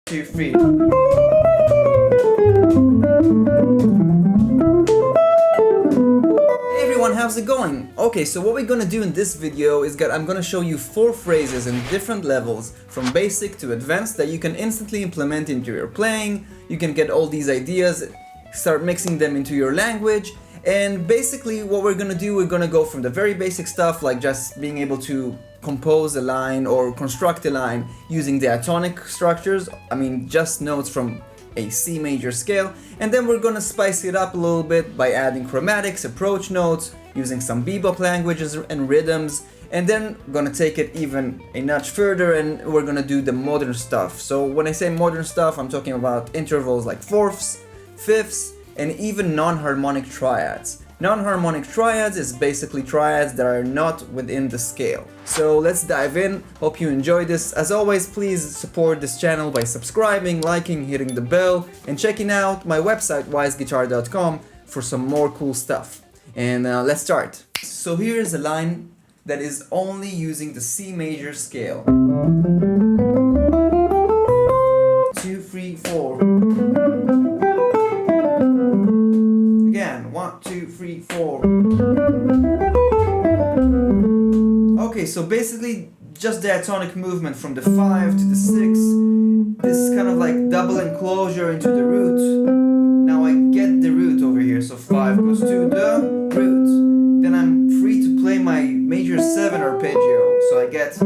2, 3. How's it going? Okay, so what we're gonna do in this video is I'm gonna show you 4 phrases in different levels, from basic to advanced, that you can instantly implement into your playing. You can get all these ideas, start mixing them into your language, and basically what we're gonna do, we're gonna go from the very basic stuff, like just being able to compose a line or construct a line using diatonic structures, just notes from a C major scale, and then we're gonna spice it up a little bit by adding chromatics, approach notes, using some bebop languages and rhythms, and then we're gonna take it even a notch further and we're gonna do the modern stuff. So when I say modern stuff, I'm talking about intervals like fourths, fifths, and even non-harmonic triads. Non-harmonic triads is basically triads that are not within the scale. So let's dive in. Hope you enjoy this. As always, please support this channel by subscribing, liking, hitting the bell, and checking out my website weissguitar.com for some more cool stuff. And let's start. So here is a line that is only using the C major scale. 2, 3, 4. Again, 1, 2, 3, 4. Okay, so basically just diatonic movement from the 5 to the 6. This kind of like double enclosure into the root. Now I get the root over here, so 5 goes to the root. Then I'm free to play my major 7 arpeggio. So I get...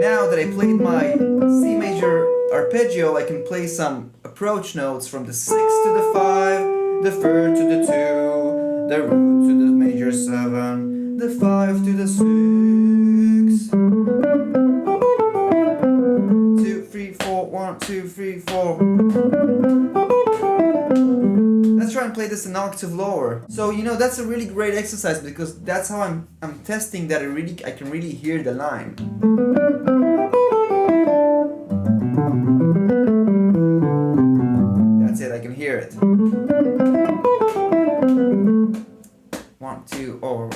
Now that I played my C major arpeggio, I can play some approach notes from the 6 to the 5, the 3rd to the 2, the root to the major 7, the 5 to the 6. 2, 3, 4, 1, 2, 3, 4. Let's try and play this an octave lower. So that's a really great exercise because that's how I'm testing that I can really hear the line. That's it, I can hear it. 1, 2, oh.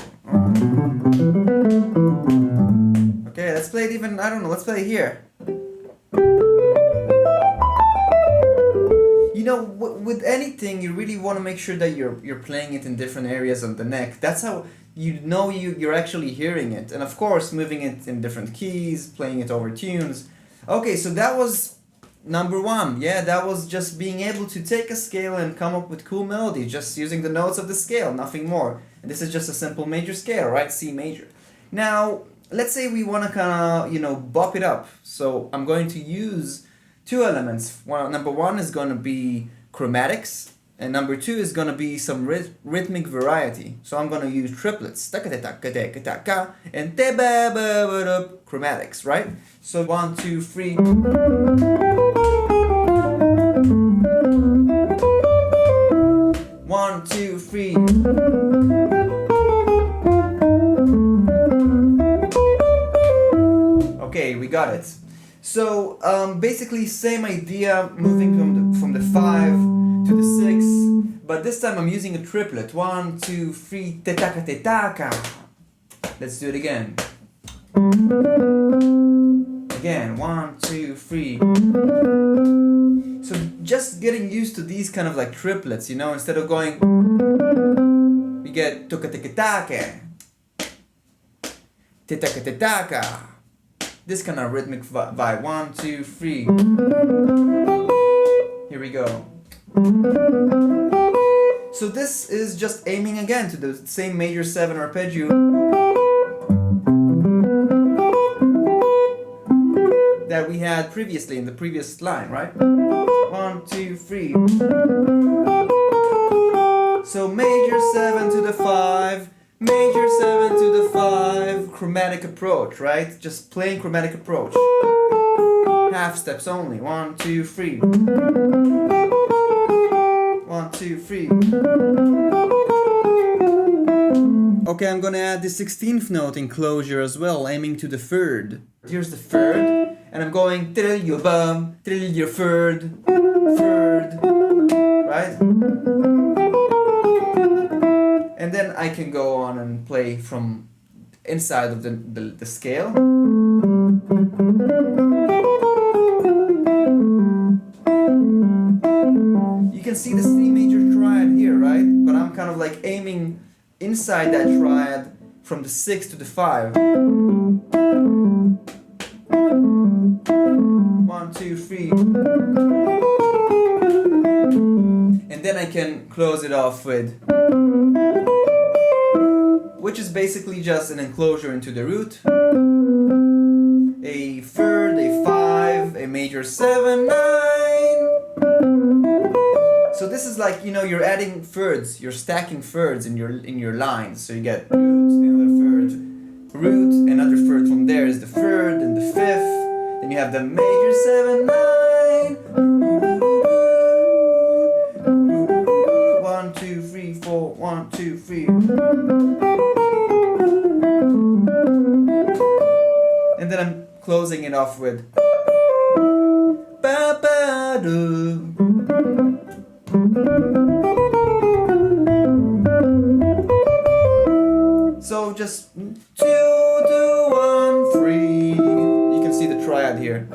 Okay, let's play it even, I don't know, let's play it here. With anything, you really want to make sure that you're playing it in different areas on the neck. That's how you're actually hearing it. And of course, moving it in different keys, playing it over tunes. Okay, so that was number 1. Yeah, that was just being able to take a scale and come up with cool melody, just using the notes of the scale, nothing more. And this is just a simple major scale, right? C major. Now, let's say we want to kind of, bop it up. So I'm going to use 2 elements. Number 1 is going to be chromatics, and number 2 is going to be some rhythmic variety. So I'm going to use triplets, and chromatics, right? So 1, 2, 3. 1, 2, 3. Okay, we got it. So basically same idea, moving from the 5 to the 6, but this time I'm using a triplet. 1, 2, 3, tetaka tetaka. Let's do it again. Again, 1, 2, 3. So just getting used to these kind of like triplets, instead of going, we get tuka teka take, tetaka tetaka. This kind of rhythmic vibe. 1, 2, 3. Here we go. So this is just aiming again to the same major 7 arpeggio that we had previously in the previous line, right? 1, 2, 3. So major 7 to the 5. Major 7 to the 5, chromatic approach, right? Just playing chromatic approach. Half steps only. 1, 2, 3. 1, 2, 3. Okay, I'm gonna add the 16th note enclosure as well, aiming to the 3rd. Here's the 3rd, and I'm going trill your bum, trill your 3rd, 3rd, right? And then I can go on and play from inside of the scale. You can see the C major triad here, right? But I'm kind of like aiming inside that triad from the 6 to the 5. 1, 2, 3. And then I can close it off with, which is basically just an enclosure into the root. A third, a 5, a major 7, 9. So this is like, you know, you're adding thirds, you're stacking thirds in your lines. So you get root, another third, root, another third from there is the third and the fifth. Then you have the major 7, 9. 1, 2, 3, 4, 1, 2, 3. And then I'm closing it off with ba ba do. So just 2, 2, 1, 3. You can see the triad here.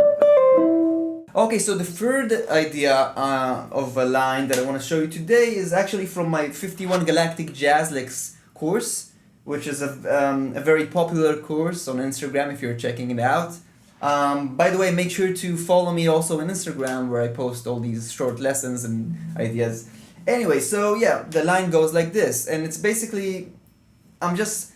Okay, so the third idea of a line that I want to show you today is actually from my 51 Galactic Jazz Licks course, which is a very popular course on Instagram if you're checking it out. By the way, make sure to follow me also on Instagram, where I post all these short lessons and ideas. Anyway, so yeah, the line goes like this, and it's basically, I'm just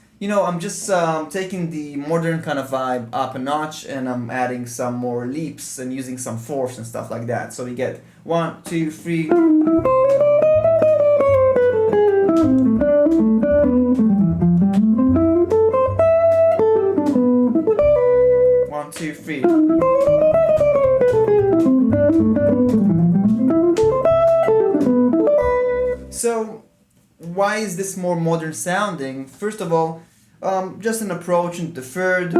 taking the modern kind of vibe up a notch, and I'm adding some more leaps and using some fourths and stuff like that. So we get 1, 2, 3. 1, 2, 3. So why is this more modern sounding? First of all, just an approach into the third,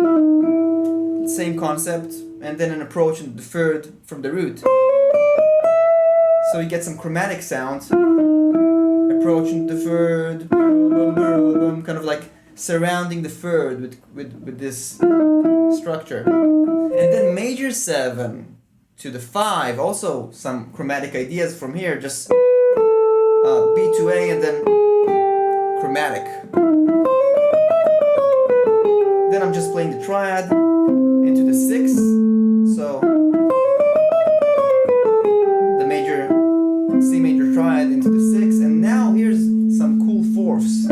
same concept, and then an approach into the third from the root. So you get some chromatic sounds. Approach into the third, kind of like surrounding the third with this structure. And then major 7 to the 5, also some chromatic ideas from here, just B to A and then chromatic. Then I'm just playing the triad into the 6, so the major, C major triad into the 6, and now here's some cool fourths.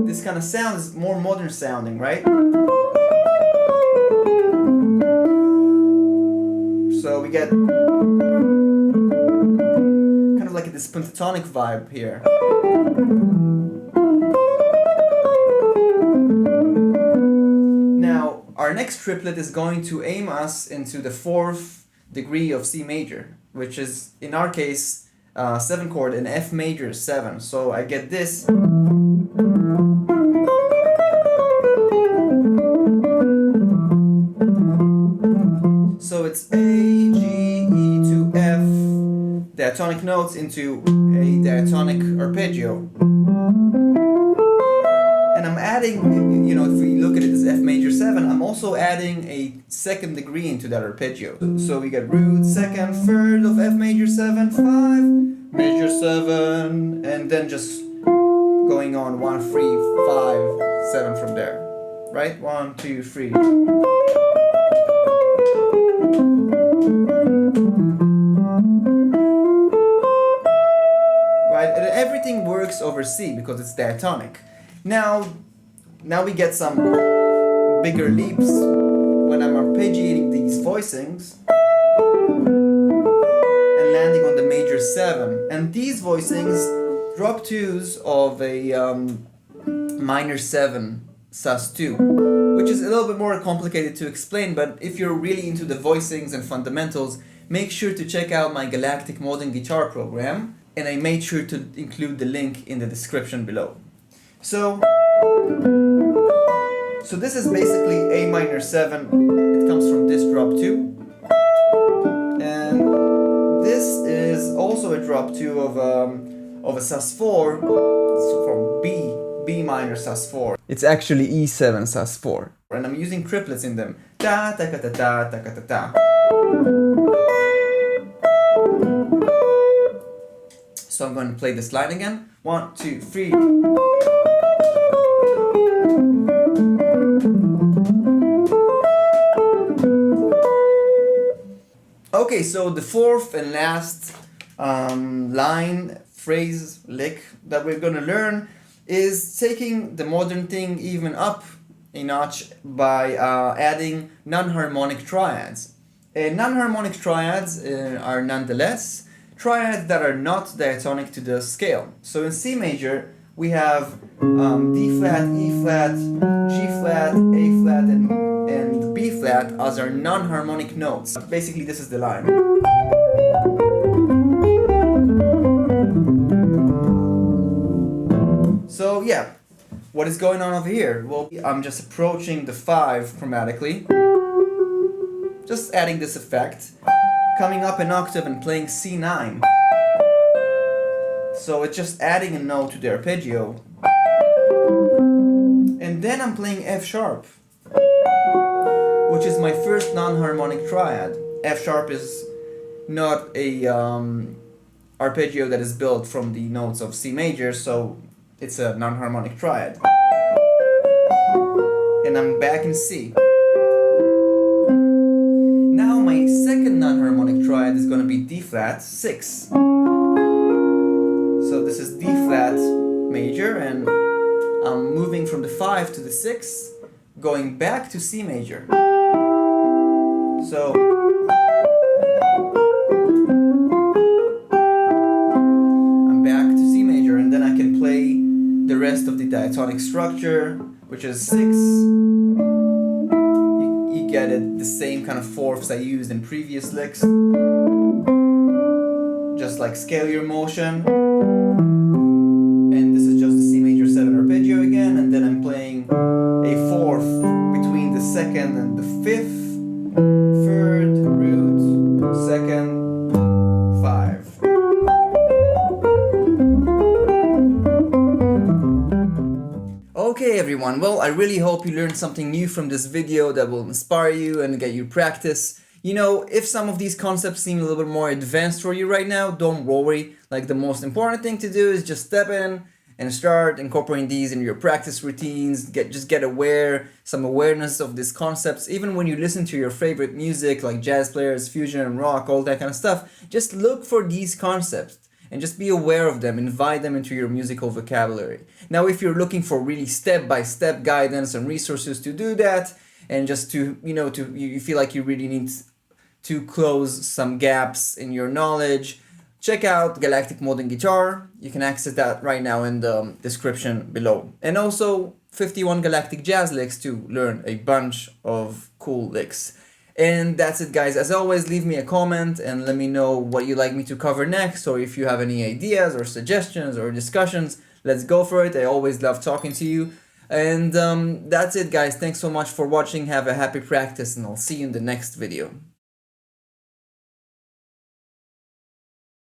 This kind of sound is more modern sounding, right? So we get kind of like this pentatonic vibe here. Now, our next triplet is going to aim us into the 4th degree of C major, which is, in our case, 7 chord in F major 7. So I get this. So it's A, G, E to F, diatonic notes into a diatonic arpeggio. And I'm adding, you know, if we look at it as F major 7, I'm also adding a 2nd degree into that arpeggio. So we get root, 2nd, 3rd of F major 7, 5, major 7, and then just going on 1, 3, 5, 7 from there. Right? 1, 2, 3. Right? And everything works over C because it's diatonic. Now we get some bigger leaps when I'm arpeggiating these voicings and landing on the major 7. And these voicings drop 2s of a minor 7 sus2, which is a little bit more complicated to explain, but if you're really into the voicings and fundamentals, make sure to check out my Galactic Modern Guitar program, and I made sure to include the link in the description below. So this is basically A minor 7. It comes from this drop 2. And this is also a drop 2 of a sus4, so from B B minor sus4. It's actually E7 sus4. And I'm using triplets in them. Ta ta ta ta ta ta ta ta. So I'm going to play this line again. 1, 2, 3. Okay, so the fourth and last line, phrase, lick that we're going to learn is taking the modern thing even up a notch by adding non-harmonic triads. Non-harmonic triads are nonetheless triads that are not diatonic to the scale. So in C major, we have D flat, E flat, G flat, A flat, and B flat as our non-harmonic notes. Basically, this is the line. So yeah, what is going on over here? Well, I'm just approaching the 5 chromatically, just adding this effect, coming up an octave and playing C9. So it's just adding a note to the arpeggio. And then I'm playing F sharp, which is my first non-harmonic triad. F sharp is not a arpeggio that is built from the notes of C major, so it's a non-harmonic triad. And I'm back in C. Now my second non-harmonic triad is going to be D flat 6. So this is D flat major, and I'm moving from the 5 to the 6, going back to C major. So I'm back to C major, and then I can play the rest of the diatonic structure, which is 6. You get it, the same kind of fourths I used in previous licks. Just like scalier motion. And this is just the C major 7 arpeggio again, and then I'm playing a fourth between the 2nd and the 5th, 3rd, root, 2nd, 5. Okay everyone, well, I really hope you learned something new from this video that will inspire you and get you practice. You know, if some of these concepts seem a little bit more advanced for you right now, don't worry. Like, the most important thing to do is just step in and start incorporating these in your practice routines. Just get some awareness of these concepts. Even when you listen to your favorite music, like jazz players, fusion and rock, all that kind of stuff, just look for these concepts and just be aware of them. Invite them into your musical vocabulary. Now, if you're looking for really step-by-step guidance and resources to do that, and just to, you feel like you really need to close some gaps in your knowledge, check out Galactic Modern Guitar. You can access that right now in the description below. And also 51 Galactic Jazz licks to learn a bunch of cool licks. And that's it guys. As always, leave me a comment and let me know what you'd like me to cover next, or if you have any ideas or suggestions or discussions, let's go for it. I always love talking to you. And that's it guys. Thanks so much for watching. Have a happy practice and I'll see you in the next video.